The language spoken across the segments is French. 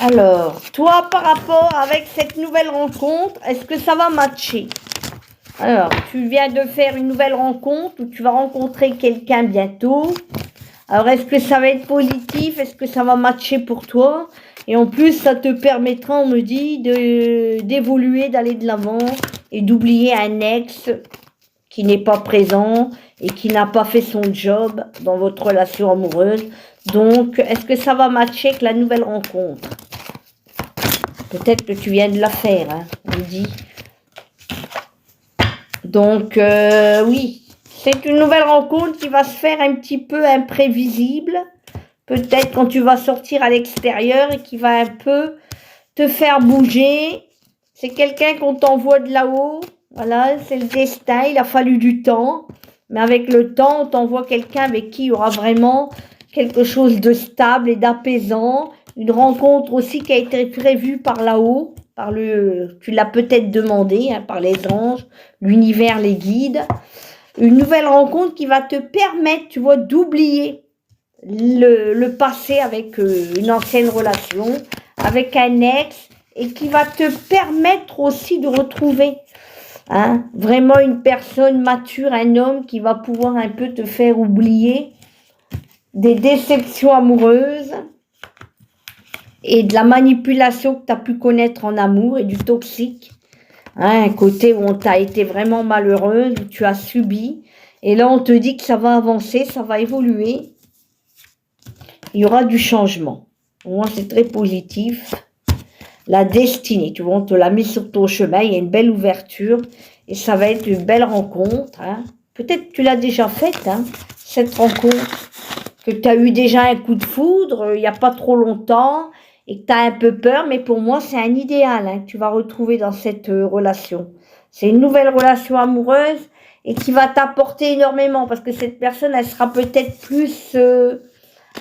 Alors, toi, par rapport avec cette nouvelle rencontre, est-ce que ça va matcher? Alors, tu viens de faire une nouvelle rencontre ou tu vas rencontrer quelqu'un bientôt. Alors, est-ce que ça va être positif? Est-ce que ça va matcher pour toi? Et en plus, ça te permettra, on me dit, d'évoluer, d'aller de l'avant et d'oublier un ex qui n'est pas présent et qui n'a pas fait son job dans votre relation amoureuse. Donc, est-ce que ça va matcher avec la nouvelle rencontre? Peut-être que tu viens de la faire, hein, on me dit. Donc, oui, c'est une nouvelle rencontre qui va se faire un petit peu imprévisible. Peut-être quand tu vas sortir à l'extérieur et qui va un peu te faire bouger. C'est quelqu'un qu'on t'envoie de là-haut. Voilà, c'est le destin, il a fallu du temps. Mais avec le temps, on t'envoie quelqu'un avec qui il y aura vraiment quelque chose de stable et d'apaisant. Une rencontre aussi qui a été prévue par là-haut, tu l'as peut-être demandé, hein, par les anges, l'univers, les guides. Une nouvelle rencontre qui va te permettre, tu vois, d'oublier le passé avec une ancienne relation, avec un ex, et qui va te permettre aussi de retrouver vraiment une personne mature, un homme qui va pouvoir un peu te faire oublier des déceptions amoureuses et de la manipulation que tu as pu connaître en amour et du toxique. Un côté où on t'a été vraiment malheureuse, où tu as subi. Et là, on te dit que ça va avancer, ça va évoluer. Il y aura du changement. Pour moi, c'est très positif. La destinée, tu vois, on te l'a mis sur ton chemin, il y a une belle ouverture. Et ça va être une belle rencontre. Peut-être que tu l'as déjà faite, cette rencontre. Que tu as eu déjà un coup de foudre il n'y a pas trop longtemps. Et que tu as un peu peur, mais pour moi, c'est un idéal que tu vas retrouver dans cette relation. C'est une nouvelle relation amoureuse et qui va t'apporter énormément parce que cette personne, elle sera peut-être plus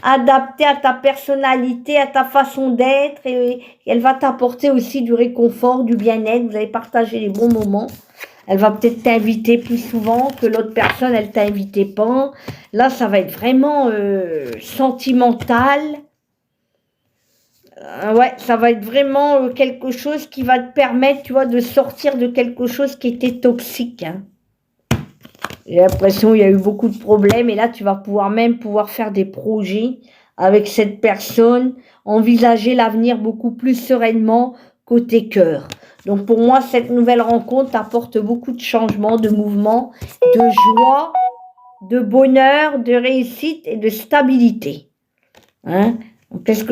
adaptée à ta personnalité, à ta façon d'être et elle va t'apporter aussi du réconfort, du bien-être. Vous allez partager les bons moments. Elle va peut-être t'inviter plus souvent que l'autre personne, elle t'a invité pas. Là, ça va être vraiment sentimental. Ouais, ça va être vraiment quelque chose qui va te permettre, tu vois, de sortir de quelque chose qui était toxique. J'ai l'impression qu'il y a eu beaucoup de problèmes et là, tu vas pouvoir faire des projets avec cette personne, envisager l'avenir beaucoup plus sereinement côté cœur. Donc pour moi, cette nouvelle rencontre apporte beaucoup de changements, de mouvements, de joie, de bonheur, de réussite et de stabilité. Donc, qu'est-ce que